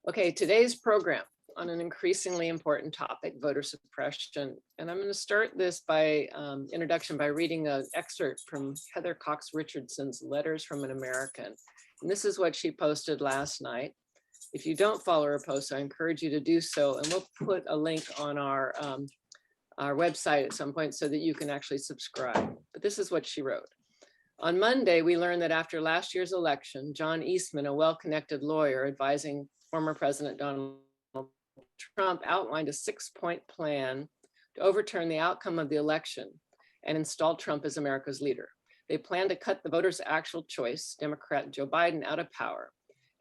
Okay, today's program on an increasingly important topic, voter suppression. And I'm going to start this by introduction by reading an excerpt from Heather Cox Richardson's Letters from an American. And this is what she posted last night. If you don't follow her post, I encourage you to do so. And we'll put a link on our website at some point so that you can actually subscribe. But this is what she wrote. On Monday, we learned that after last year's election, John Eastman, a well-connected lawyer advising former President Donald Trump, outlined a 6-point plan to overturn the outcome of the election and install Trump as America's leader. They plan to cut the voters' actual choice, Democrat Joe Biden, out of power.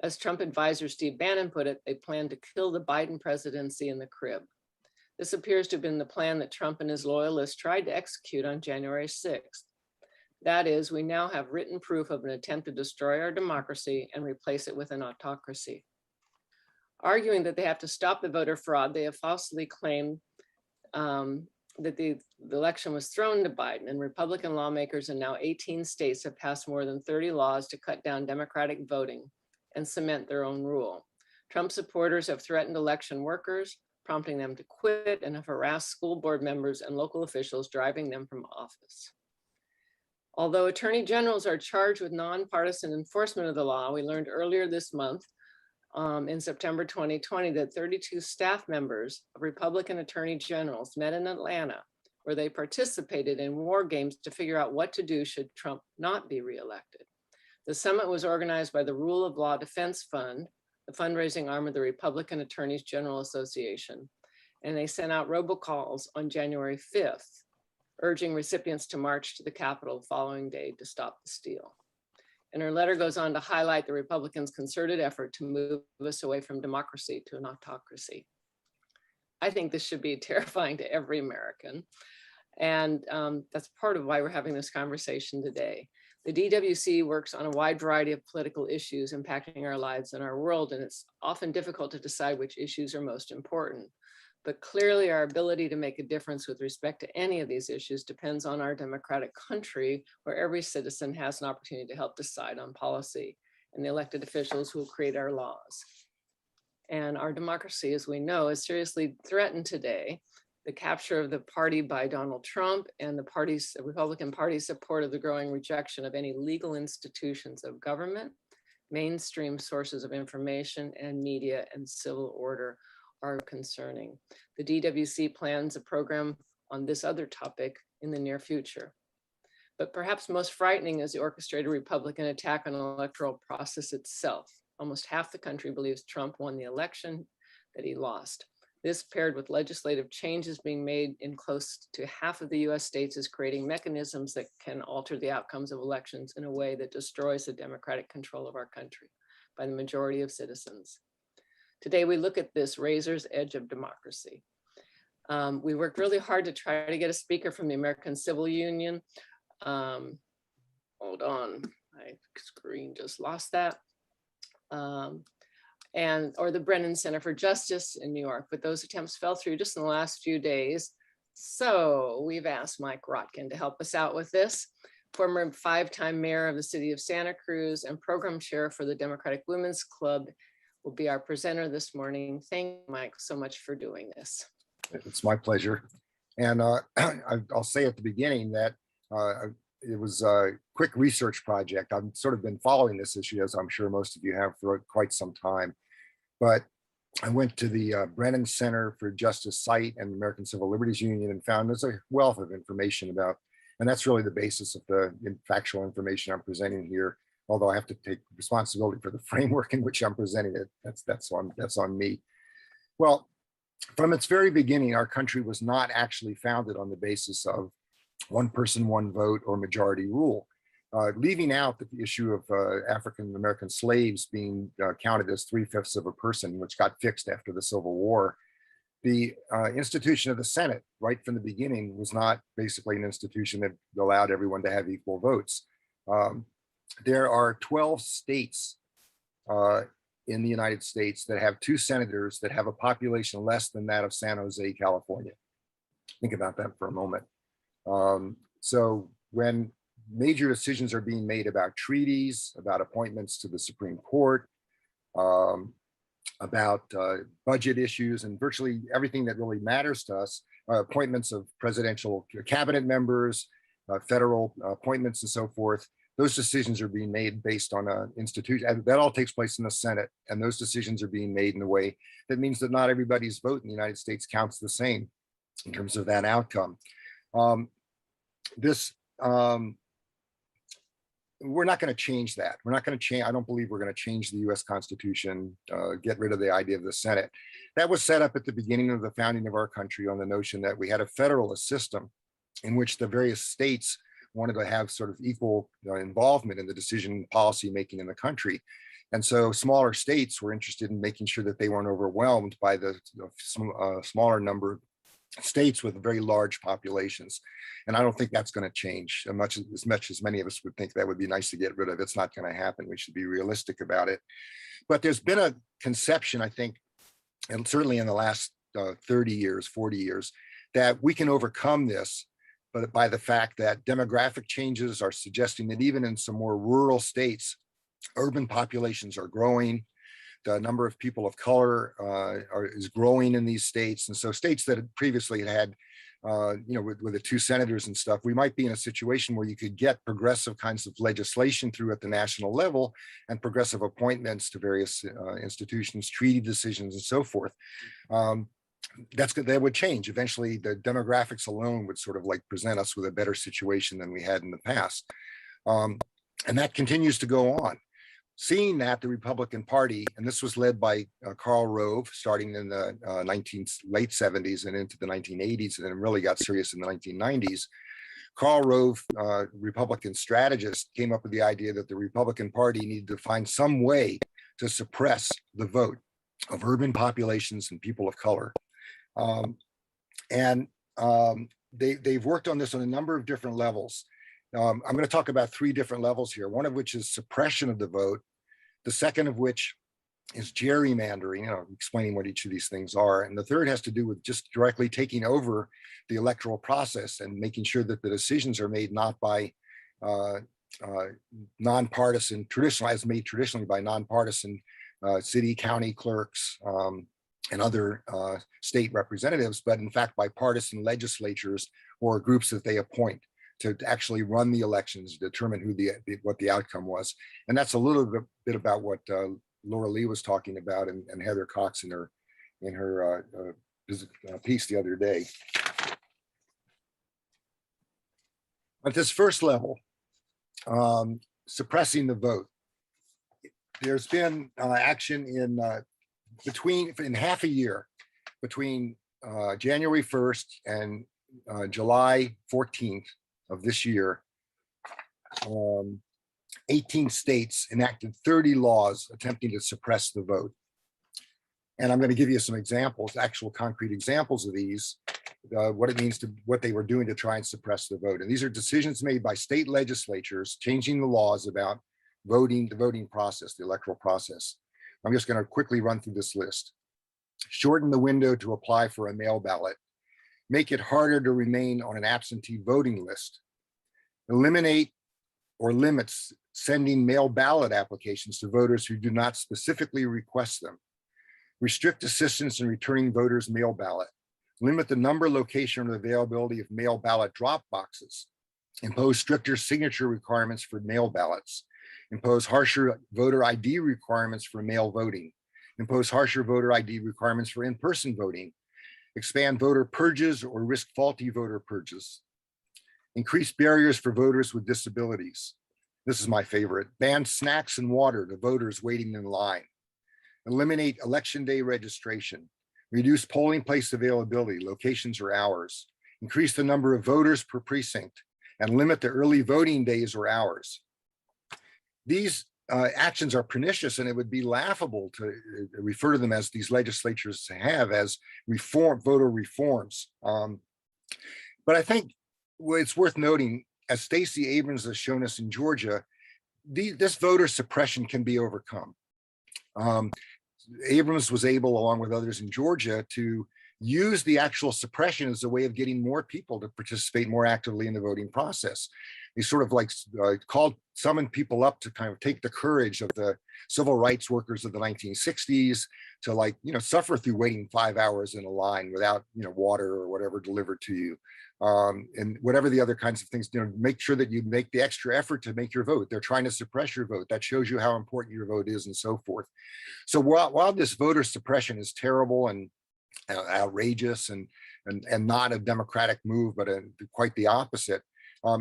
As Trump advisor Steve Bannon put it, they plan to kill the Biden presidency in the crib. This appears to have been the plan that Trump and his loyalists tried to execute on January 6th. That is, we now have written proof of an attempt to destroy our democracy and replace it with an autocracy. Arguing that they have to stop the voter fraud, they have falsely claimed that the election was thrown to Biden, and Republican lawmakers in now 18 states have passed more than 30 laws to cut down Democratic voting and cement their own rule. Trump supporters have threatened election workers, prompting them to quit, and have harassed school board members and local officials, driving them from office. Although attorney generals are charged with nonpartisan enforcement of the law, we learned earlier this month in September 2020 that 32 staff members of Republican attorney generals met in Atlanta, where they participated in war games to figure out what to do should Trump not be reelected. The summit was organized by the Rule of Law Defense Fund, the fundraising arm of the Republican Attorneys General Association, and they sent out robocalls on January 5th, urging recipients to march to the Capitol the following day to stop the steal. And her letter goes on to highlight the Republicans' concerted effort to move us away from democracy to an autocracy. I think this should be terrifying to every American. And that's part of why we're having this conversation today. The DWC works on a wide variety of political issues impacting our lives and our world, and it's often difficult to decide which issues are most important. But clearly our ability to make a difference with respect to any of these issues depends on our democratic country, where every citizen has an opportunity to help decide on policy, and the elected officials who will create our laws. And our democracy, as we know, is seriously threatened today. The capture of the party by Donald Trump and the Republican Party's support of the growing rejection of any legal institutions of government, mainstream sources of information, and media and civil order are concerning. The DWC plans a program on this other topic in the near future. But perhaps most frightening is the orchestrated Republican attack on the electoral process itself. Almost half the country believes Trump won the election that he lost. This, paired with legislative changes being made in close to half of the US states, is creating mechanisms that can alter the outcomes of elections in a way that destroys the democratic control of our country by the majority of citizens. Today, we look at this razor's edge of democracy. We worked really hard to try to get a speaker from the American Civil Union. Hold on, my screen just lost that. Or the Brennan Center for Justice in New York, but those attempts fell through just in the last few days. So we've asked Mike Rotkin to help us out with this. Former 5-time mayor of the city of Santa Cruz and program chair for the Democratic Women's Club will be our presenter this morning. Thank you, Mike, so much for doing this. It's my pleasure. And I'll say at the beginning that it was a quick research project. I've sort of been following this issue, as I'm sure most of you have, for quite some time. But I went to the Brennan Center for Justice site and the American Civil Liberties Union and found there's a wealth of information about, and that's really the basis of the factual information I'm presenting here. Although I have to take responsibility for the framework in which I'm presenting it. That's on me. Well, from its very beginning, our country was not actually founded on the basis of one person, one vote or majority rule. Leaving out the issue of African-American slaves being counted as 3/5 of a person, which got fixed after the Civil War, the institution of the Senate, right from the beginning, was not basically an institution that allowed everyone to have equal votes. There are 12 states in the United States that have 2 senators that have a population less than that of San Jose, California. Think about that for a moment. So when major decisions are being made about treaties, about appointments to the Supreme Court, about budget issues and virtually everything that really matters to us, appointments of presidential cabinet members, federal appointments and so forth. Those decisions are being made based on an institution, and that all takes place in the Senate. And those decisions are being made in a way that means that not everybody's vote in the United States counts the same in terms of that outcome. We're not going to change that. We're not going to change. I don't believe we're going to change the US Constitution, get rid of the idea of the Senate. That was set up at the beginning of the founding of our country on the notion that we had a federalist system in which the various states wanted to have sort of equal involvement in the decision policy making in the country. And so smaller states were interested in making sure that they weren't overwhelmed by the smaller number of states with very large populations. And I don't think that's going to change as much as many of us would think that would be nice to get rid of. It's not going to happen. We should be realistic about it. But there's been a conception, I think, and certainly in the last 30 years, 40 years, that we can overcome this, but by the fact that demographic changes are suggesting that even in some more rural states, urban populations are growing. The number of people of color is growing in these states. And so states that had previously had, with the 2 senators and stuff, we might be in a situation where you could get progressive kinds of legislation through at the national level and progressive appointments to various institutions, treaty decisions and so forth. That would change. Eventually, the demographics alone would sort of like present us with a better situation than we had in the past. And that continues to go on. Seeing that, the Republican Party, and this was led by Karl Rove, starting in the late 70s and into the 1980s, and then really got serious in the 1990s. Karl Rove, Republican strategist, came up with the idea that the Republican Party needed to find some way to suppress the vote of urban populations and people of color. They've worked on this on a number of different levels. I'm going to talk about 3 different levels here, one of which is suppression of the vote, the second of which is gerrymandering, explaining what each of these things are, and the third has to do with just directly taking over the electoral process and making sure that the decisions are made not by nonpartisan, traditionally by nonpartisan city, county clerks and other state representatives, but in fact by partisan legislatures or groups that they appoint to actually run the elections, determine what the outcome was. And that's a little bit about what Laura Lee was talking about and Heather Cox in her piece the other day. At this first level, suppressing the vote, there's been action in half a year between January 1st and July 14th of this year. 18 states enacted 30 laws attempting to suppress the vote. And I'm going to give you some examples, actual concrete examples of these, what it means to what they were doing to try and suppress the vote. And these are decisions made by state legislatures changing the laws about voting, the voting process, the electoral process. I'm just going to quickly run through this list. Shorten the window to apply for a mail ballot. Make it harder to remain on an absentee voting list. Eliminate or limits sending mail ballot applications to voters who do not specifically request them. Restrict assistance in returning voters' mail ballot. Limit the number, location, or availability of mail ballot drop boxes. Impose stricter signature requirements for mail ballots. Impose harsher voter ID requirements for mail voting. Impose harsher voter ID requirements for in-person voting. Expand voter purges or risk faulty voter purges. Increase barriers for voters with disabilities. This is my favorite. Ban snacks and water to voters waiting in line. Eliminate election day registration. Reduce polling place availability, locations or hours. Increase the number of voters per precinct and limit the early voting days or hours. These actions are pernicious, and it would be laughable to refer to them as these legislatures have as voter reforms. But I think it's worth noting, as Stacey Abrams has shown us in Georgia, this voter suppression can be overcome. Abrams was able, along with others in Georgia, to use the actual suppression as a way of getting more people to participate more actively in the voting process. They sort of like summoned people up to kind of take the courage of the civil rights workers of the 1960s to, like, suffer through waiting 5 hours in a line without, water or whatever delivered to you. And whatever the other kinds of things, make sure that you make the extra effort to make your vote. They're trying to suppress your vote. That shows you how important your vote is and so forth. So while this voter suppression is terrible and outrageous and not a democratic move, but quite the opposite,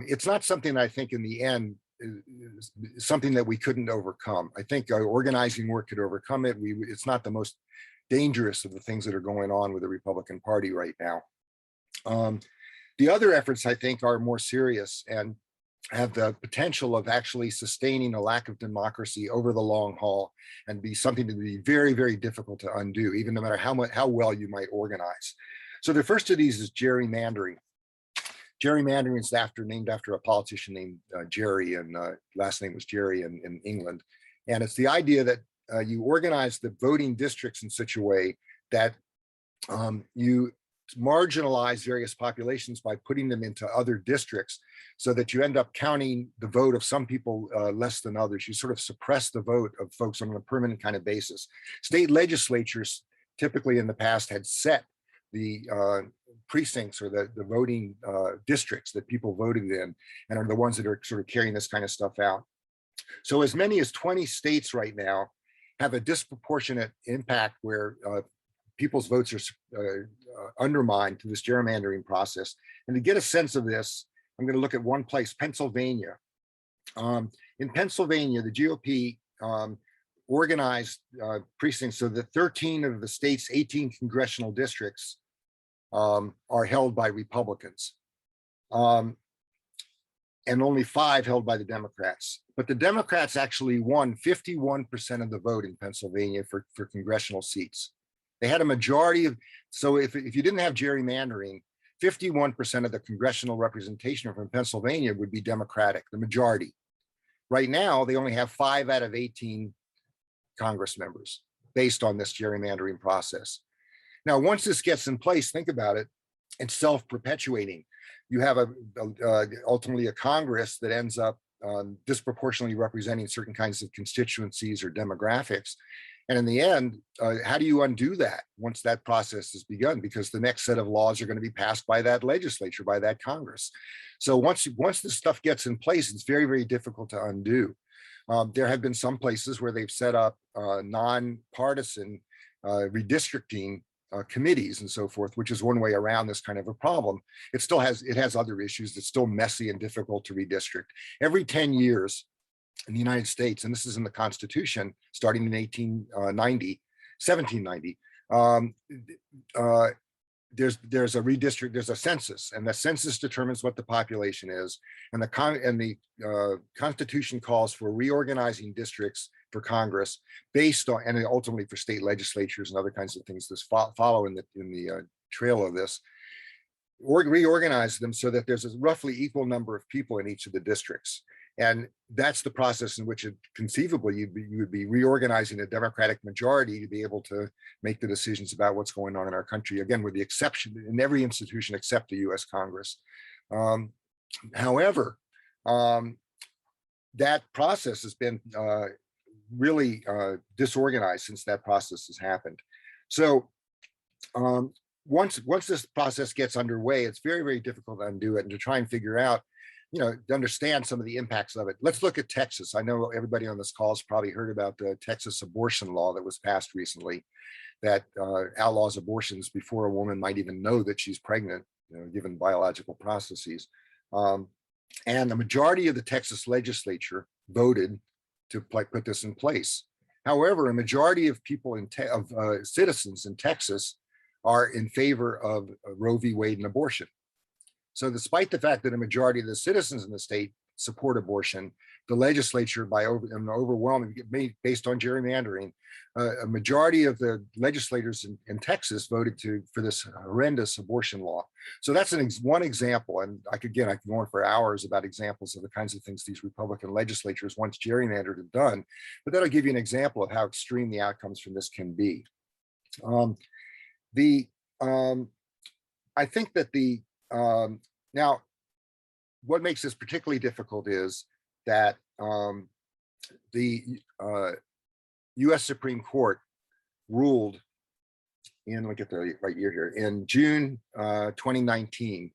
it's not something I think in the end is something that we couldn't overcome. I think organizing work could overcome it. It's not the most dangerous of the things that are going on with the Republican Party right now. The other efforts, I think, are more serious and have the potential of actually sustaining a lack of democracy over the long haul and be something to be very, very difficult to undo, even no matter how well you might organize. So the first of these is gerrymandering. Gerrymandering is named after a politician named Jerry, and last name was Jerry in England. And it's the idea that you organize the voting districts in such a way that you marginalize various populations by putting them into other districts so that you end up counting the vote of some people less than others. You sort of suppress the vote of folks on a permanent kind of basis. State legislatures typically in the past had set the precincts or the voting districts that people voted in and are the ones that are sort of carrying this kind of stuff out. So as many as 20 states right now have a disproportionate impact where people's votes are undermined through this gerrymandering process. And to get a sense of this, I'm going to look at one place, Pennsylvania. In Pennsylvania, the GOP organized precincts so that 13 of the state's 18 congressional districts are held by Republicans, and only 5 held by the Democrats. But the Democrats actually won 51% of the vote in Pennsylvania for congressional seats. They had a majority of, so if you didn't have gerrymandering, 51% of the congressional representation from Pennsylvania would be Democratic, the majority. Right now, they only have 5 out of 18 Congress members based on this gerrymandering process. Now, once this gets in place, think about it, it's self-perpetuating. You have ultimately a Congress that ends up disproportionately representing certain kinds of constituencies or demographics. And in the end, how do you undo that once that process has begun? Because the next set of laws are going to be passed by that legislature, by that Congress. So once this stuff gets in place, it's very, very difficult to undo. There have been some places where they've set up nonpartisan redistricting committees and so forth, which is one way around this kind of a problem. It has other issues. It's still messy and difficult to redistrict. Every 10 years in the United States, and this is in the Constitution, starting in 1790, there's a census, and the census determines what the population is, and the Constitution calls for reorganizing districts for Congress based on, and ultimately for state legislatures and other kinds of things that follow in the trail of this, reorganize them so that there's a roughly equal number of people in each of the districts. And that's the process in which it conceivably you would be reorganizing a Democratic majority to be able to make the decisions about what's going on in our country, again, with the exception in every institution except the US Congress. However, that process has been really disorganized since that process has happened. So once this process gets underway, it's very, very difficult to undo it and to try and figure out, to understand some of the impacts of it. Let's look at Texas. I know everybody on this call has probably heard about the Texas abortion law that was passed recently that outlaws abortions before a woman might even know that she's pregnant, given biological processes. And the majority of the Texas legislature voted to put this in place. However, a majority of people citizens in Texas are in favor of Roe v. Wade and abortion. So despite the fact that a majority of the citizens in the state support abortion, the legislature, an overwhelming, based on gerrymandering, a majority of the legislators in Texas voted for this horrendous abortion law. So that's one example. And I could go on for hours about examples of the kinds of things these Republican legislatures, once gerrymandered, have done. But that'll give you an example of how extreme the outcomes from this can be. I think that now what makes this particularly difficult is that the US Supreme Court ruled in, let me get the right year here, in June 2019,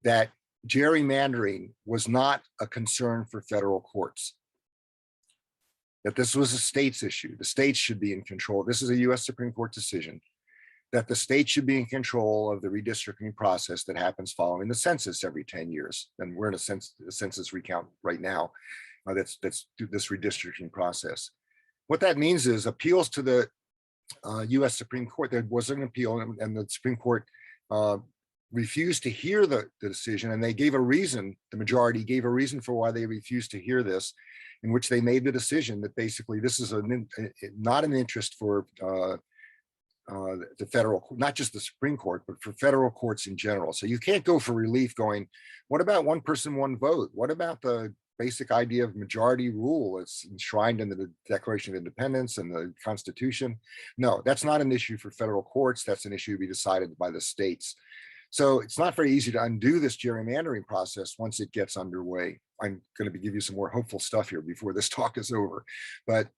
that gerrymandering was not a concern for federal courts, that this was a state's issue. The states should be in control. This is a US Supreme Court decision, that the state should be in control of the redistricting process that happens following the census every 10 years. And we're in a census recount right now. That's this redistricting process. What that means is appeals to the US Supreme Court, there was an appeal and the Supreme Court refused to hear the decision, and they gave a reason, the majority gave a reason for why they refused to hear this, in which they made the decision that basically this is not an interest for the federal, not just the Supreme Court, but for federal courts in general. So you can't go for relief going, what about one person, one vote? What about the basic idea of majority rule? It's enshrined in the Declaration of Independence and the Constitution. No, that's not an issue for federal courts. That's an issue to be decided by the states. So it's not very easy to undo this gerrymandering process once it gets underway. I'm going to give you some more hopeful stuff here before this talk is over, but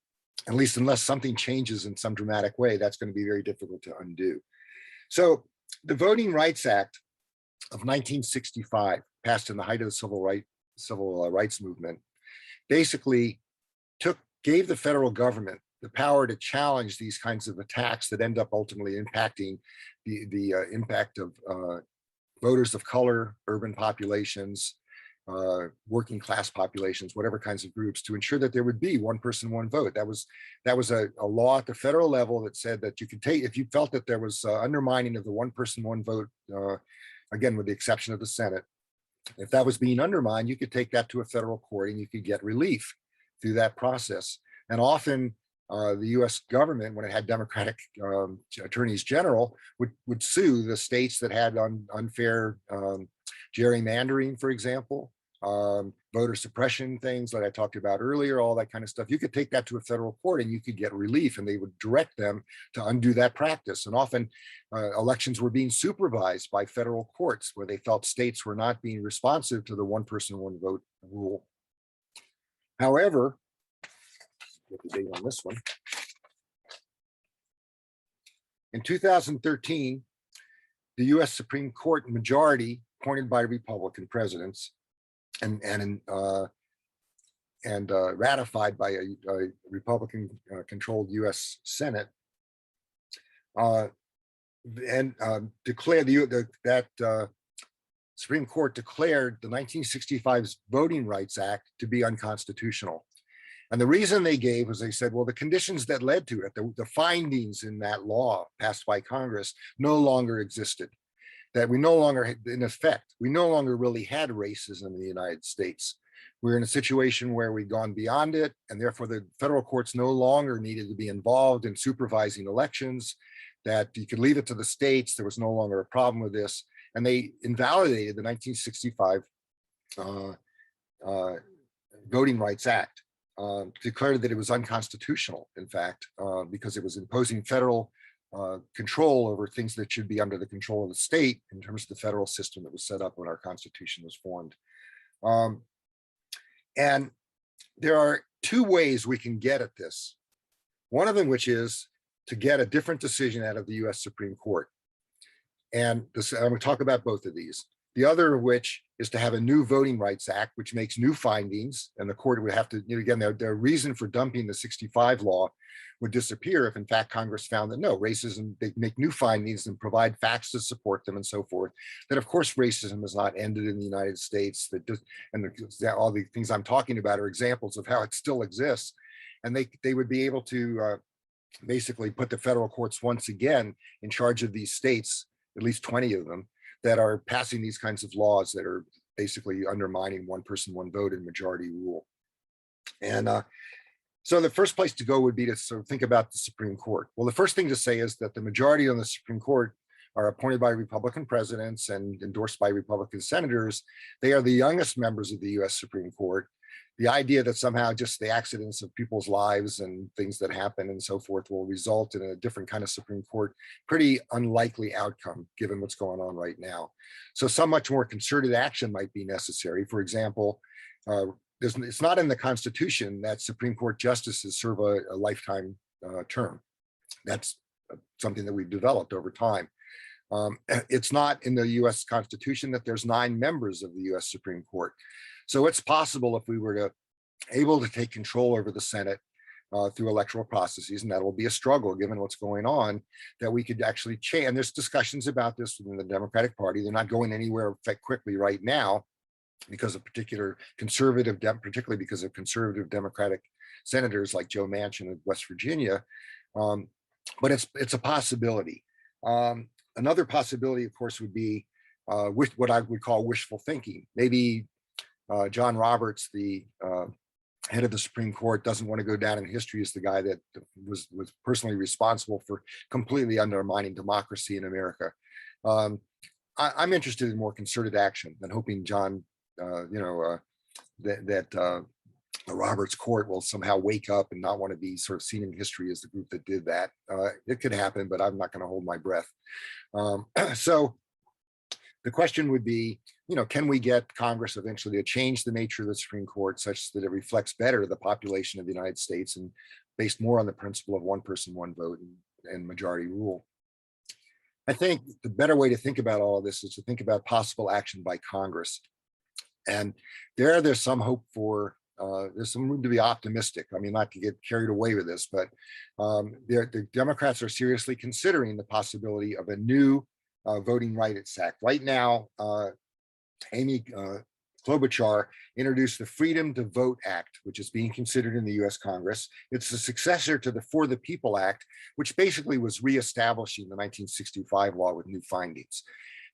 at least unless something changes in some dramatic way, that's going to be very difficult to undo. So the Voting Rights Act of 1965, passed in the height of the civil rights movement, basically gave the federal government the power to challenge these kinds of attacks that end up ultimately impacting the impact of voters of color, urban populations, working class populations, whatever kinds of groups, to ensure that there would be one person, one vote. That was a law at the federal level that said that you could take, if you felt that there was undermining of the one person, one vote, again, with the exception of the Senate, if that was being undermined, you could take that to a federal court and you could get relief through that process. And often the US government, when it had Democratic attorneys general, would sue the states that had unfair gerrymandering, for example, voter suppression things that I talked about earlier, all that kind of stuff. You could take that to a federal court and you could get relief, and they would direct them to undo that practice. And often elections were being supervised by federal courts where they felt states were not being responsive to the one person, one vote rule. However, get the date on this one. In 2013, the US Supreme Court majority, appointed by Republican presidents and ratified by a Republican controlled US Senate, declared that Supreme Court declared the 1965 Voting Rights Act to be unconstitutional. And the reason they gave was they said, well, the conditions that led to it, the findings in that law passed by Congress no longer existed. That we no longer, in effect, we no longer really had racism in the United States. We're in a situation where we've gone beyond it, and therefore the federal courts no longer needed to be involved in supervising elections, that you could leave it to the states. There was no longer a problem with this. And they invalidated the 1965 Voting Rights Act, declared that it was unconstitutional, in fact, because it was imposing federal control over things that should be under the control of the state in terms of the federal system that was set up when our Constitution was formed. And there are two ways we can get at this. One of them, which is to get a different decision out of the US Supreme Court. And I'm going to talk about both of these. The other of which is to have a new Voting Rights Act, which makes new findings, and the court would have to, again, their reason for dumping the 65 law would disappear if in fact Congress found that no, racism, they make new findings and provide facts to support them and so forth. That of course racism has not ended in the United States, all the things I'm talking about are examples of how it still exists. And they would be able to basically put the federal courts once again in charge of these states, at least 20 of them, that are passing these kinds of laws that are basically undermining one person, one vote and majority rule. And so the first place to go would be to sort of think about the Supreme Court. Well, the first thing to say is that the majority on the Supreme Court are appointed by Republican presidents and endorsed by Republican senators. They are the youngest members of the US Supreme Court. the idea that somehow just the accidents of people's lives and things that happen and so forth will result in a different kind of Supreme Court, pretty unlikely outcome given what's going on right now. So some much more concerted action might be necessary. For example, it's not in the Constitution that Supreme Court justices serve a lifetime term. That's something that we've developed over time. It's not in the US Constitution that there's 9 members of the US Supreme Court. So it's possible if we were able to take control over the Senate through electoral processes, and that will be a struggle given what's going on, that we could actually change. And there's discussions about this within the Democratic Party. They're not going anywhere quickly right now because of particularly because of conservative Democratic senators like Joe Manchin of West Virginia. But it's a possibility. Another possibility, of course, would be what I would call wishful thinking. Maybe John Roberts, the head of the Supreme Court, doesn't want to go down in history as the guy that was personally responsible for completely undermining democracy in America. I'm interested in more concerted action and hoping John, that Roberts Court will somehow wake up and not want to be sort of seen in history as the group that did that. It could happen, but I'm not going to hold my breath. So the question would be, can we get Congress eventually to change the nature of the Supreme Court such that it reflects better the population of the United States and based more on the principle of one person, one vote and majority rule? I think the better way to think about all of this is to think about possible action by Congress. And there's some hope for, there's some room to be optimistic. I mean, not to get carried away with this, but the Democrats are seriously considering the possibility of a new Voting Rights Act. Right now, Amy Klobuchar introduced the Freedom to Vote Act, which is being considered in the US Congress. It's the successor to the For the People Act, which basically was reestablishing the 1965 law with new findings.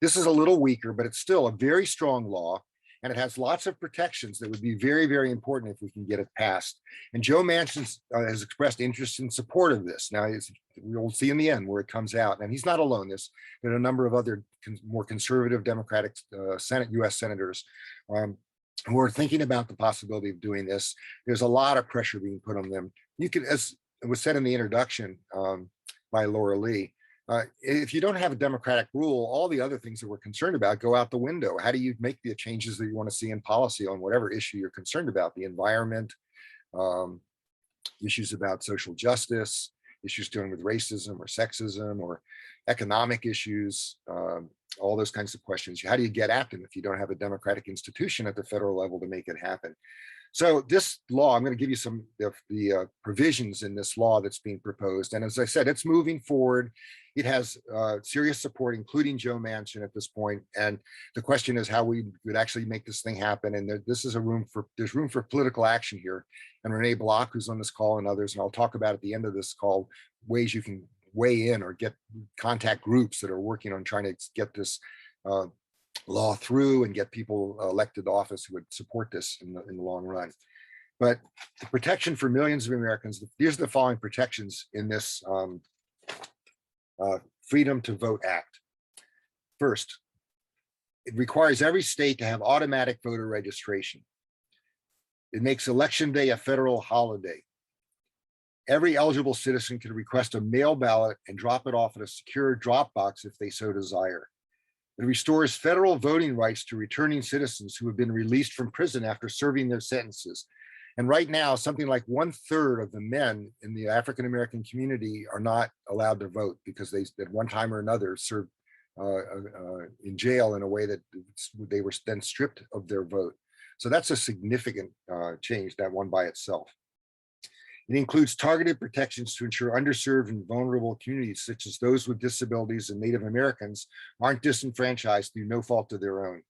This is a little weaker, but it's still a very strong law. And it has lots of protections that would be very, very important if we can get it passed. And Joe Manchin has expressed interest in support of this. Now, we'll see in the end where it comes out. And he's not alone. There are a number of other more conservative Democratic US senators who are thinking about the possibility of doing this. There's a lot of pressure being put on them. You could, as it was said in the introduction by Laura Lee, if you don't have a democratic rule, all the other things that we're concerned about go out the window. How do you make the changes that you want to see in policy on whatever issue you're concerned about? The environment, issues about social justice, issues dealing with racism or sexism or economic issues, all those kinds of questions. How do you get at them if you don't have a democratic institution at the federal level to make it happen? So this law, I'm going to give you some of the provisions in this law that's being proposed. And as I said, it's moving forward. It has serious support, including Joe Manchin at this point. And the question is how we would actually make this thing happen. And there's room for political action here. And Renee Block, who's on this call, and others, and I'll talk about at the end of this call, ways you can weigh in or contact groups that are working on trying to get this law through and get people elected to office who would support this in the long run. But the protection for millions of Americans, these are the following protections in this Freedom to Vote Act. First, it requires every state to have automatic voter registration. It makes Election Day a federal holiday. Every eligible citizen can request a mail ballot and drop it off at a secure drop box if they so desire. It restores federal voting rights to returning citizens who have been released from prison after serving their sentences. And right now, something like 1/3 of the men in the African-American community are not allowed to vote because they, at one time or another, served in jail in a way that they were then stripped of their vote. So that's a significant change, that one by itself. It includes targeted protections to ensure underserved and vulnerable communities, such as those with disabilities and Native Americans, aren't disenfranchised through no fault of their own.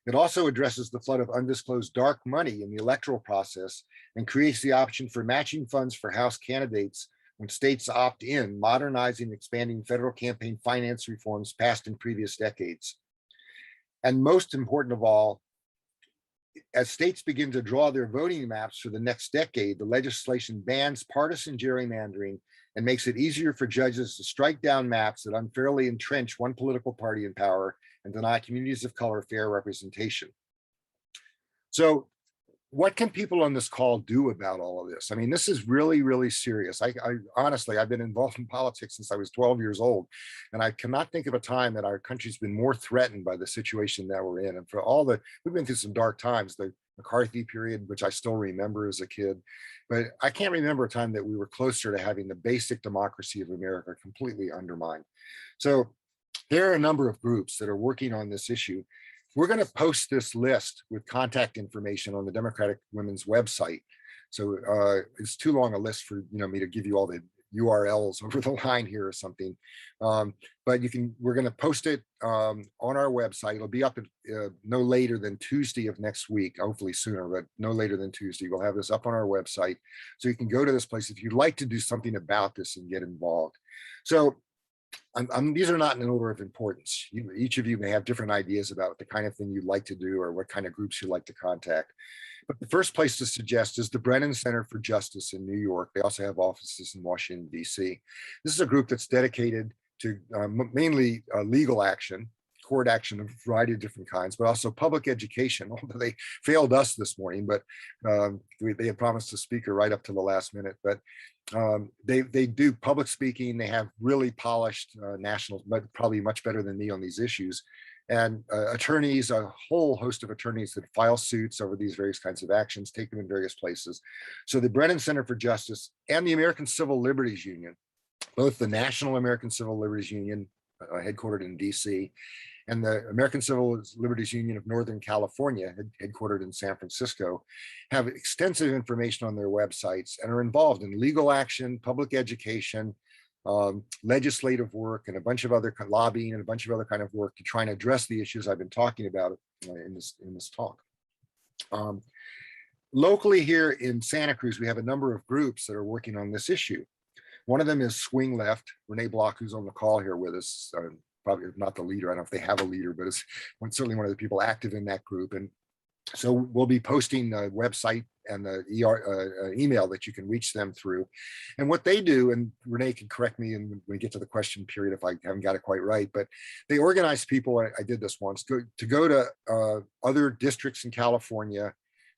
It also addresses the flood of undisclosed dark money in the electoral process and creates the option for matching funds for House candidates when states opt in, modernizing and expanding federal campaign finance reforms passed in previous decades. And most important of all, as states begin to draw their voting maps for the next decade, the legislation bans partisan gerrymandering and makes it easier for judges to strike down maps that unfairly entrench one political party in power and deny communities of color fair representation. So what can people on this call do about all of this? I mean, this is really, really serious. I honestly, I've been involved in politics since I was 12 years old, and I cannot think of a time that our country's been more threatened by the situation that we're in. And for all the, we've been through some dark times, the McCarthy period, which I still remember as a kid, but I can't remember a time that we were closer to having the basic democracy of America completely undermined. So there are a number of groups that are working on this issue. We're going to post this list with contact information on the Democratic Women's website. So it's too long a list for me to give you all the URLs over the line here or something. But we're going to post it on our website. It'll be up at, no later than Tuesday of next week, hopefully sooner, but no later than Tuesday. We'll have this up on our website. So you can go to this place if you'd like to do something about this and get involved. So these are not in an order of importance. Each of you may have different ideas about the kind of thing you'd like to do or what kind of groups you'd like to contact. But the first place to suggest is the Brennan Center for Justice in New York. They also have offices in Washington, D.C. This is a group that's dedicated to mainly legal action, court action of a variety of different kinds, but also public education, although they failed us this morning, but they had promised a speaker right up to the last minute. But they do public speaking. They have really polished national, but probably much better than me on these issues. And attorneys, a whole host of attorneys that file suits over these various kinds of actions, take them in various places. So the Brennan Center for Justice and the American Civil Liberties Union, both the National American Civil Liberties Union, headquartered in DC, and the American Civil Liberties Union of Northern California, headquartered in San Francisco, have extensive information on their websites and are involved in legal action, public education, legislative work, and a bunch of other lobbying and a bunch of other kind of work to try and address the issues I've been talking about in this talk. Locally here in Santa Cruz, we have a number of groups that are working on this issue. One of them is Swing Left. Renee Block, who's on the call here with us, probably not the leader. I don't know if they have a leader, but it's certainly one of the people active in that group. And so we'll be posting the website and the email that you can reach them through. And what they do, and Renee can correct me when we get to the question period if I haven't got it quite right, but they organize people, I did this once, to go to other districts in California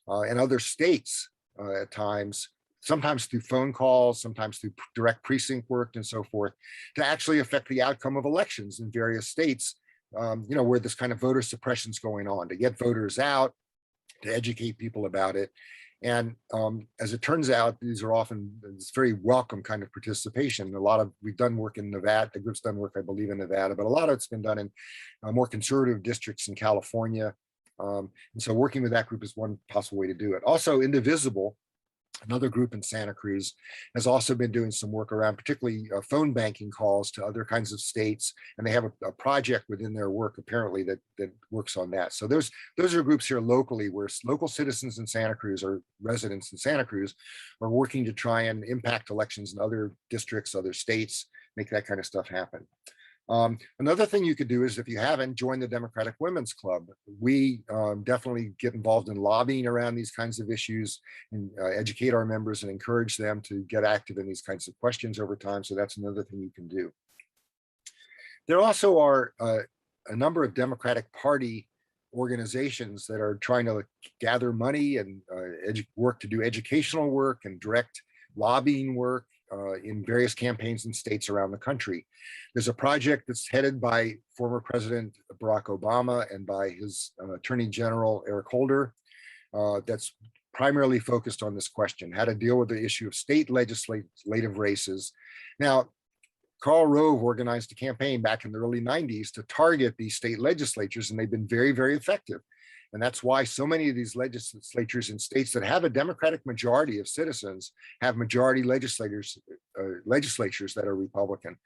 and other states at times, sometimes through phone calls, sometimes through direct precinct work and so forth, to actually affect the outcome of elections in various states, where this kind of voter suppression is going on, to get voters out, to educate people about it. And as it turns out, these are often, it's very welcome kind of participation. We've done work in Nevada, the group's done work, I believe, in Nevada, but a lot of it's been done in more conservative districts in California. And so working with that group is one possible way to do it. Also, Indivisible, another group in Santa Cruz, has also been doing some work around particularly phone banking calls to other kinds of states. And they have a project within their work, apparently, that works on that. So those are groups here locally where local citizens in Santa Cruz or residents in Santa Cruz are working to try and impact elections in other districts, other states, make that kind of stuff happen. Another thing you could do is, if you haven't, join the Democratic Women's Club. We definitely get involved in lobbying around these kinds of issues and educate our members and encourage them to get active in these kinds of questions over time. So that's another thing you can do. There also are a number of Democratic Party organizations that are trying to gather money and work to do educational work and direct lobbying work in various campaigns in states around the country. There's a project that's headed by former President Barack Obama and by his Attorney General Eric Holder that's primarily focused on this question, how to deal with the issue of state legislative races. Now, Karl Rove organized a campaign back in the early 90s to target these state legislatures, and they've been very, very effective. And that's why so many of these legislatures in states that have a Democratic majority of citizens have majority legislatures that are Republican.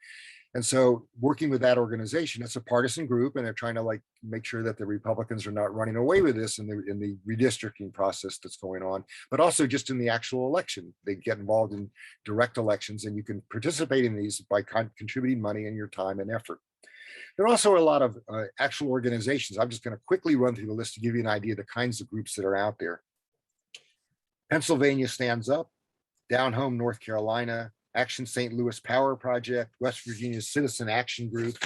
And so working with that organization, it's a partisan group, and they're trying to make sure that the Republicans are not running away with this in the redistricting process that's going on, but also just in the actual election. They get involved in direct elections, and you can participate in these by contributing money and your time and effort. There are also a lot of actual organizations. I'm just going to quickly run through the list to give you an idea of the kinds of groups that are out there. Pennsylvania Stands Up, Down Home North Carolina, Action St. Louis Power Project, West Virginia Citizen Action Group,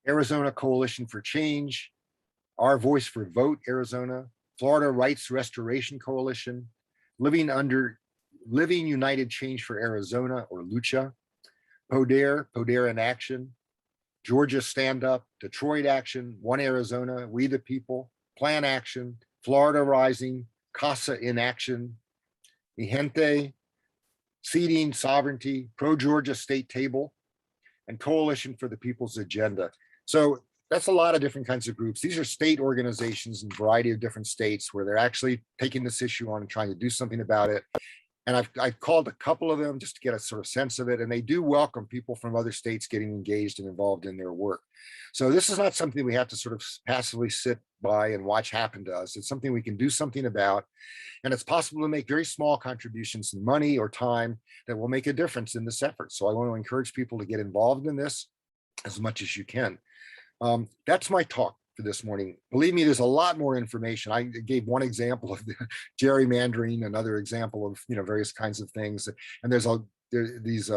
Arizona Coalition for Change, Our Voice for Vote Arizona, Florida Rights Restoration Coalition, Living United Change for Arizona, or Lucha, Poder in Action, Georgia Stand Up, Detroit Action, One Arizona, We the People, Plan Action, Florida Rising, Casa in Action, Mi Gente, Seeding Sovereignty, Pro Georgia State Table, and Coalition for the People's Agenda. So that's a lot of different kinds of groups. These are state organizations in a variety of different states where they're actually taking this issue on and trying to do something about it. And I've called a couple of them just to get a sort of sense of it. And they do welcome people from other states getting engaged and involved in their work. So this is not something we have to sort of passively sit by and watch happen to us. It's something we can do something about. And it's possible to make very small contributions in money or time that will make a difference in this effort. So I want to encourage people to get involved in this as much as you can. That's my talk for this morning. Believe me, there's a lot more information. I gave one example of the gerrymandering, another example of various kinds of things, and there's these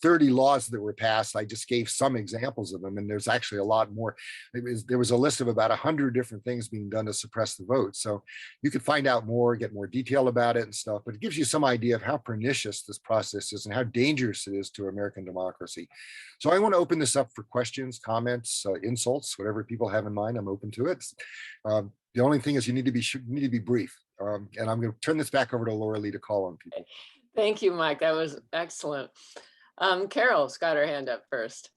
30 laws that were passed. I just gave some examples of them, and there's actually a lot more. There was a list of about 100 different things being done to suppress the vote. So you could find out more, get more detail about it and stuff, but it gives you some idea of how pernicious this process is and how dangerous it is to American democracy. So I want to open this up for questions, comments, insults, whatever people have in mind. I'm open to it. The only thing is you need to be brief. And I'm going to turn this back over to Laura Lee to call on people. Thank you, Mike. That was excellent. Carol's got her hand up first.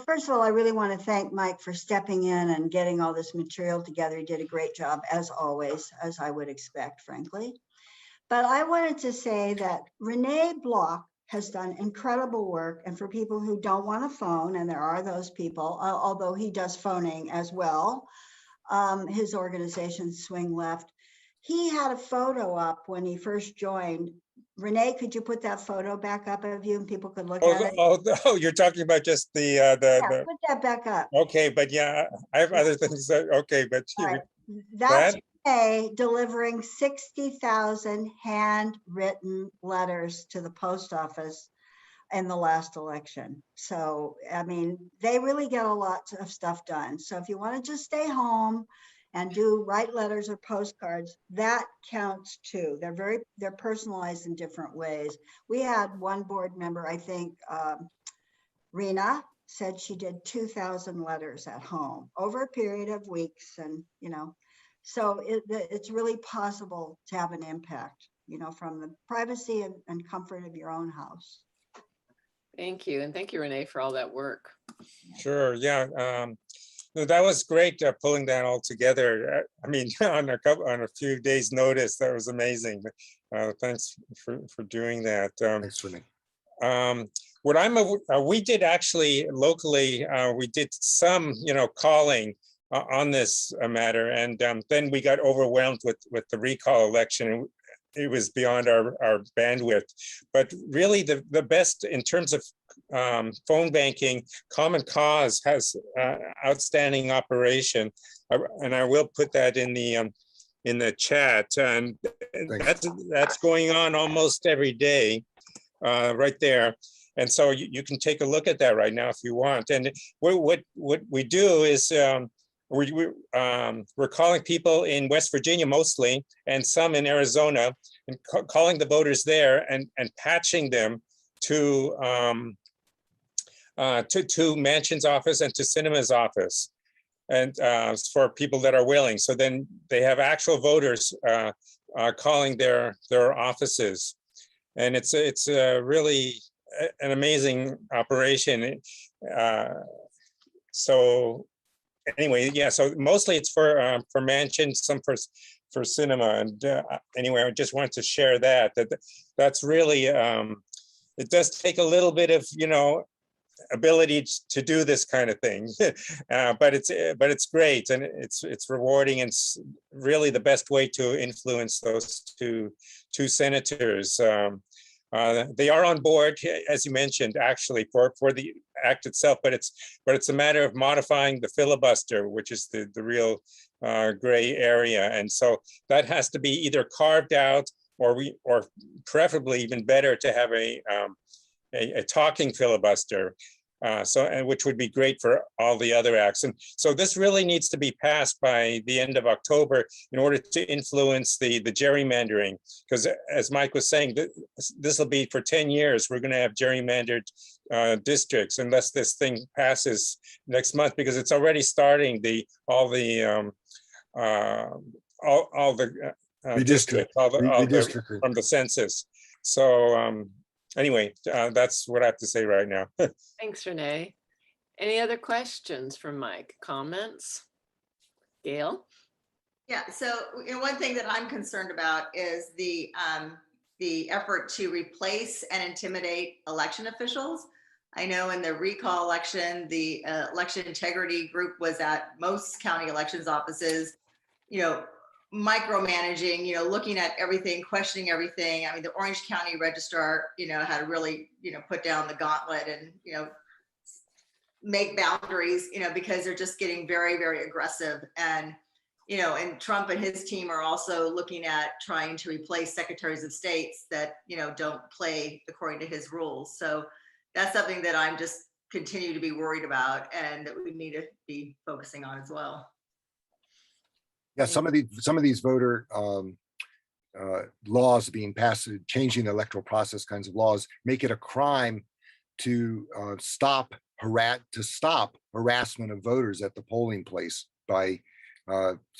First of all, I really want to thank Mike for stepping in and getting all this material together. He did a great job, as always, as I would expect, frankly. But I wanted to say that Renee Block has done incredible work. And for people who don't want to phone, and there are those people, although he does phoning as well, his organization, Swing Left, he had a photo up when he first joined. Renee, could you put that photo back up of you and people could look at it? Oh, you're talking about just Yeah, put that back up. Okay, but yeah, I have other things that, okay, but Right. That's Renee delivering 60,000 handwritten letters to the post office in the last election. So, I mean, they really get a lot of stuff done. So if you want to just stay home and write letters or postcards, that counts too. They're personalized in different ways. We had one board member, I think, Rena, said she did 2,000 letters at home over a period of weeks. And, so it's really possible to have an impact, from the privacy and comfort of your own house. Thank you. And thank you, Renee, for all that work. Sure, yeah. No, that was great, pulling that all together. I mean, on a few days' notice, that was amazing. Thanks for doing that. Thanks, Renee. We did actually locally, we did some, calling on this matter, and then we got overwhelmed with the recall election. And it was beyond our bandwidth, but really the best in terms of phone banking, Common Cause has outstanding operation, and I will put that in the chat, and that's going on almost every day, right there. And so you can take a look at that right now if you want. And what we do is we're calling people in West Virginia mostly, and some in Arizona, and calling the voters there and patching them to Manchin's office and to Sinema's office, and for people that are willing. So then they have actual voters calling their offices, and it's really an amazing operation. So anyway, yeah. So mostly it's for Manchin, some for Sinema, and anyway, I just wanted to share that's really it does take a little bit of ability to do this kind of thing, but it's great, and it's rewarding, and it's really the best way to influence those two senators. They are on board, as you mentioned, actually for the act itself, but it's a matter of modifying the filibuster, which is the real gray area, and so that has to be either carved out, or preferably even better to have a talking filibuster. and which would be great for all the other acts. And so this really needs to be passed by the end of October in order to influence the gerrymandering. Because as Mike was saying, this will be for 10 years. We're going to have gerrymandered districts unless this thing passes next month, because it's already starting all the districts from the census. So anyway, that's what I have to say right now. Thanks, Renee. Any other questions from Mike? Comments? Gail? Yeah, so one thing that I'm concerned about is the effort to replace and intimidate election officials. I know in the recall election, the election integrity group was at most county elections offices, micromanaging, looking at everything, questioning everything. I mean, the Orange County registrar, had to really, put down the gauntlet and, make boundaries, because they're just getting very, very aggressive. And, and Trump and his team are also looking at trying to replace secretaries of states that, don't play according to his rules. So that's something that I'm just continue to be worried about and that we need to be focusing on as well. Yeah, some of these voter laws being passed, changing the electoral process kinds of laws, make it a crime to stop harassment of voters at the polling place by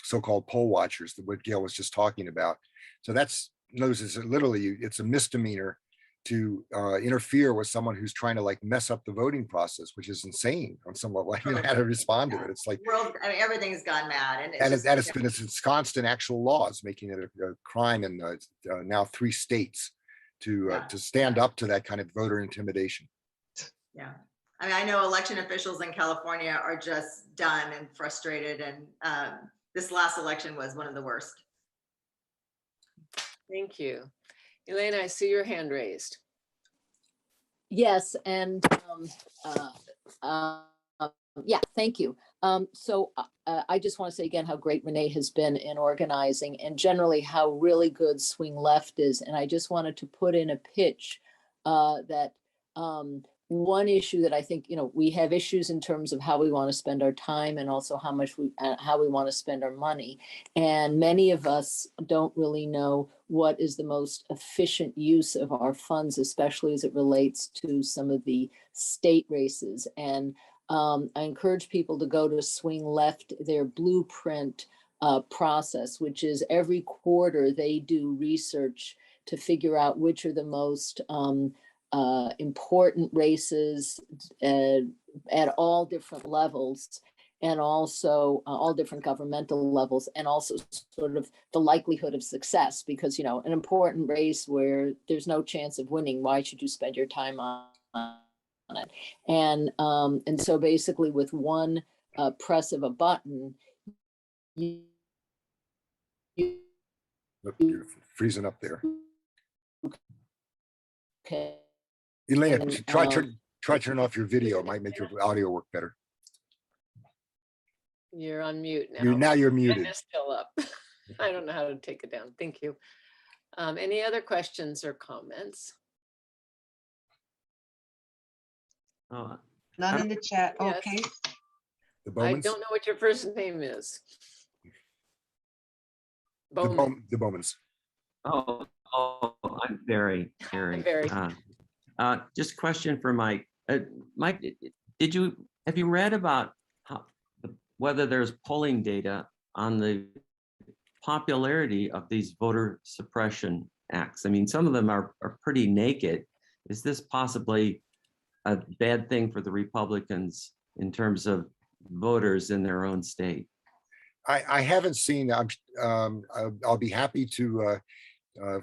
so-called poll watchers, what Gail was just talking about. So that's literally, it's a misdemeanor to interfere with someone who's trying to like mess up the voting process, which is insane on some level. I don't know how to respond to it. It's like everything's gone mad, and it's constant actual laws making it a crime in now 3 states to stand up to that kind of voter intimidation. Yeah, I mean, I know election officials in California are just done and frustrated, and this last election was one of the worst. Thank you. Elena, I see your hand raised. Yes, and yeah, thank you. So I just want to say again how great Renee has been in organizing and generally how really good Swing Left is. And I just wanted to put in a pitch that one issue that I think, we have issues in terms of how we want to spend our time and also how we want to spend our money. And many of us don't really know what is the most efficient use of our funds, especially as it relates to some of the state races. And I encourage people to go to Swing Left, their blueprint process, which is every quarter they do research to figure out which are the most important races at all different levels, and also all different governmental levels, and also sort of the likelihood of success, because an important race where there's no chance of winning, why should you spend your time on it? And so basically with one press of a button, Look, you're freezing up there. Okay. Elena, try turn off your video. It might make your audio work better. You're on mute now. Now you're muted. It's still up. I don't know how to take it down. Thank you. Any other questions or comments? None in the chat. Yes. Okay. The I Bowmans? don't know what your first name is. The Bowmans. Oh, I'm Barry. Barry. Just a question for Mike. Mike, have you read about whether there's polling data on the popularity of these voter suppression acts? I mean, some of them are pretty naked. Is this possibly a bad thing for the Republicans in terms of voters in their own state? I haven't seen. I'll be happy to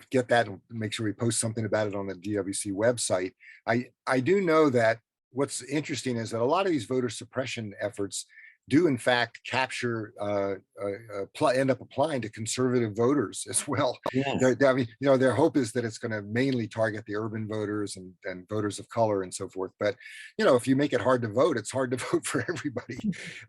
get that and make sure we post something about it on the DWC website. I do know that what's interesting is that a lot of these voter suppression efforts do in fact capture, end up applying to conservative voters as well. Yes. I mean, their hope is that it's going to mainly target the urban voters and voters of color and so forth. But, if you make it hard to vote, it's hard to vote for everybody.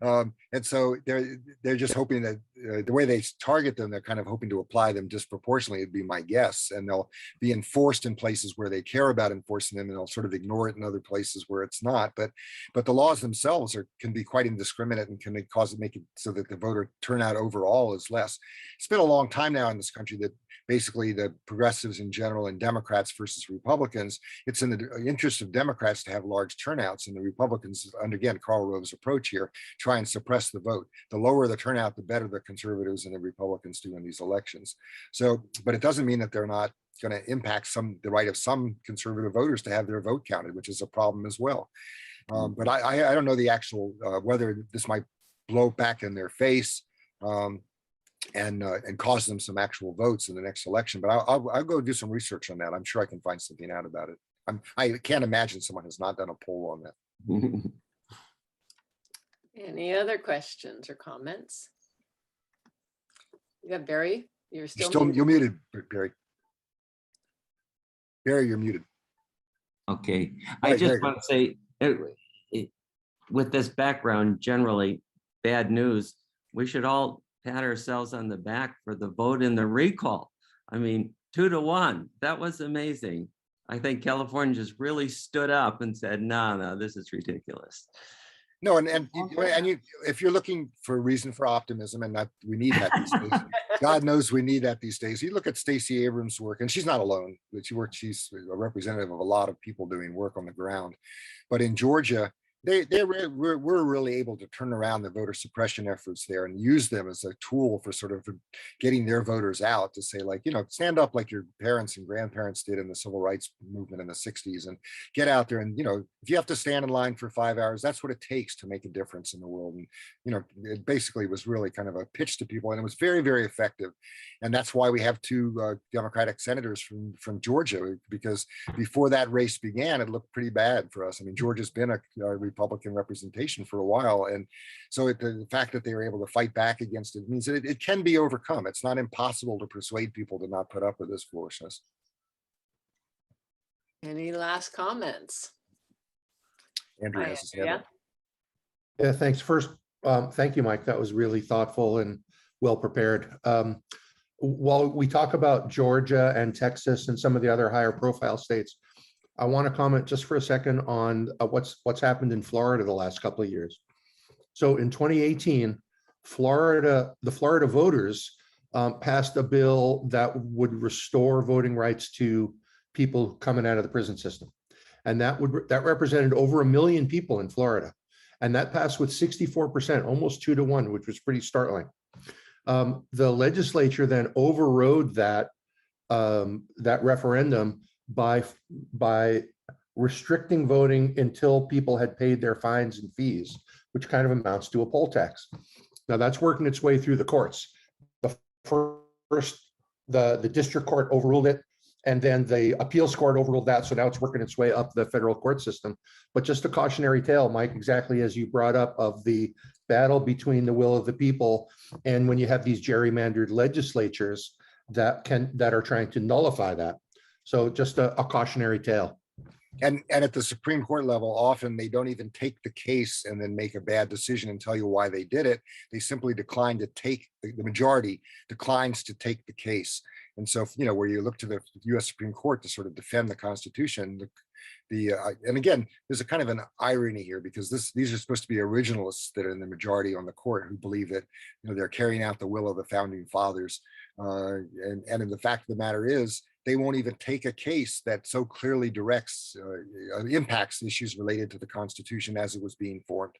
And so they're just hoping that the way they target them, they're kind of hoping to apply them disproportionately, would be my guess. And they'll be enforced in places where they care about enforcing them, and they'll sort of ignore it in other places where it's not. But the laws themselves can be quite indiscriminate and can make it so that the voter turnout overall is less. It's been a long time now in this country that basically the progressives in general and Democrats versus Republicans, it's in the interest of Democrats to have large turnouts, and the Republicans, and again, Karl Rove's approach here, try and suppress the vote. The lower the turnout, the better the conservatives and the Republicans do in these elections. So, but it doesn't mean that they're not going to impact the right of some conservative voters to have their vote counted, which is a problem as well. But I don't know the actual whether this might blow back in their face and cause them some actual votes in the next election. But I'll go do some research on that. I'm sure I can find something out about it. I can't imagine someone has not done a poll on that. Any other questions or comments? You got Barry? You're You're muted, Barry. Barry, you're muted. Okay, Right, I just want to say, with this background, generally bad news, we should all pat ourselves on the back for the vote in the recall. I mean, 2-1, that was amazing. I think California just really stood up and said, no, this is ridiculous. No, and if you're looking for a reason for optimism, and that we need that these days, God knows we need that these days. You look at Stacey Abrams' work, and she's not alone. She's a representative of a lot of people doing work on the ground. But in Georgia, we're really able to turn around the voter suppression efforts there and use them as a tool for sort of getting their voters out to say, like, stand up like your parents and grandparents did in the civil rights movement in the 60s, and get out there. And, if you have to stand in line for 5 hours, that's what it takes to make a difference in the world. And, it basically was really kind of a pitch to people, and it was very, very effective. And that's why we have two Democratic senators from Georgia, because before that race began, it looked pretty bad for us. I mean, Georgia's been a Republican representation for a while. And so the fact that they were able to fight back against it means that it can be overcome. It's not impossible to persuade people to not put up with this foolishness. Any last comments? Andrew has his hand up. Yeah, thanks. First, thank you, Mike. That was really thoughtful and well prepared. While we talk about Georgia and Texas and some of the other higher profile states, I want to comment just for a second on what's happened in Florida the last couple of years. So in 2018, the Florida voters passed a bill that would restore voting rights to people coming out of the prison system. And that represented over 1 million people in Florida. And that passed with 64%, almost 2-1, which was pretty startling. The legislature then overrode that referendum by restricting voting until people had paid their fines and fees, which kind of amounts to a poll tax. Now that's working its way through the courts. The district court overruled it, and then the appeals court overruled that. So now it's working its way up the federal court system. But just a cautionary tale, Mike, exactly as you brought up, of the battle between the will of the people and when you have these gerrymandered legislatures that are trying to nullify that. So just a cautionary tale. And at the Supreme Court level, often they don't even take the case and then make a bad decision and tell you why they did it. They simply decline to take, the majority declines to take the case. And so, where you look to the US Supreme Court to sort of defend the Constitution, and again, there's a kind of an irony here, because these are supposed to be originalists that are in the majority on the court, who believe that, they're carrying out the will of the founding fathers. And the fact of the matter is, they won't even take a case that so clearly impacts issues related to the Constitution as it was being formed.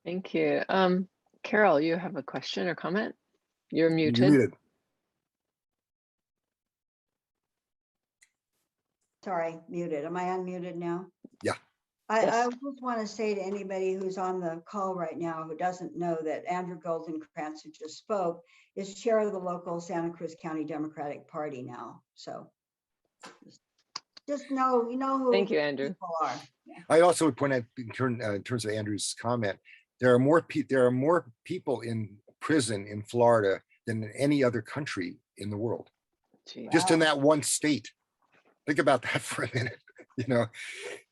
Thank you. Carol, you have a question or comment? You're muted. You're muted. Sorry, muted. Am I unmuted now? Yeah. I Yes. just want to say to anybody who's on the call right now who doesn't know that Andrew Goldenkrantz, who just spoke, is chair of the local Santa Cruz County Democratic Party now. So just know, who Thank you, Andrew. people are. I also would point out in terms of Andrew's comment, There are more people in prison in Florida than in any other country in the world, Gee. just in that one state. Think about that for a minute. You know,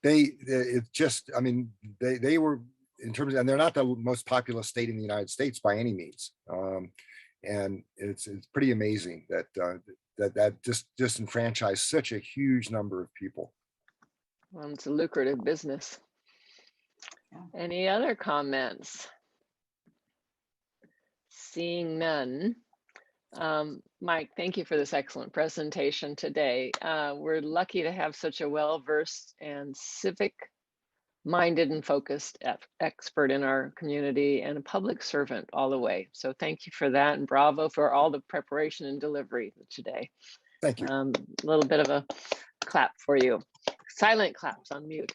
it's just, I mean, they were in terms of, and they're not the most populous state in the United States by any means. And it's pretty amazing that that just disenfranchised such a huge number of people. Well, it's a lucrative business. Yeah. Any other comments? Seeing none. Mike, thank you for this excellent presentation today. We're lucky to have such a well-versed and civic-minded and focused expert in our community and a public servant all the way. So thank you for that, and bravo for all the preparation and delivery today. Thank you. A little bit of a clap for you. Silent claps on mute.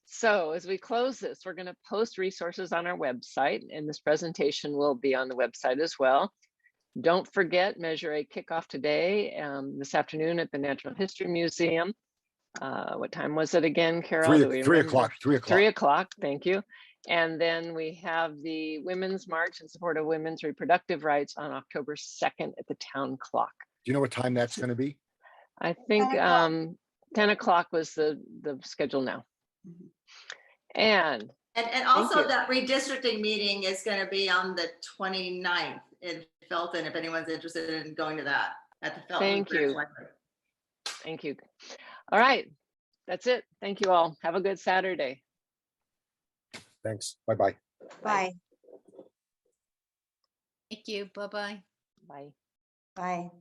So as we close this, we're going to post resources on our website, and this presentation will be on the website as well. Don't forget Measure A kickoff today, this afternoon at the Natural History Museum. What time was it again, Carol? Do we 3 remember? o'clock. 3 o'clock. 3 o'clock, thank you. And then we have the Women's March in support of women's reproductive rights on October 2nd at the Town Clock. Do you know what time that's going to be? I think 10 o'clock. 10 o'clock was the schedule now. And And also you. that redistricting meeting is going to be on the 29th in Felton, if anyone's interested in going to that at the Felton. Thank Branch you. Library. Thank you. All right, that's it. Thank you all. Have a good Saturday. Thanks. Bye-bye. Bye. Thank you. Bye-bye. Bye. Bye.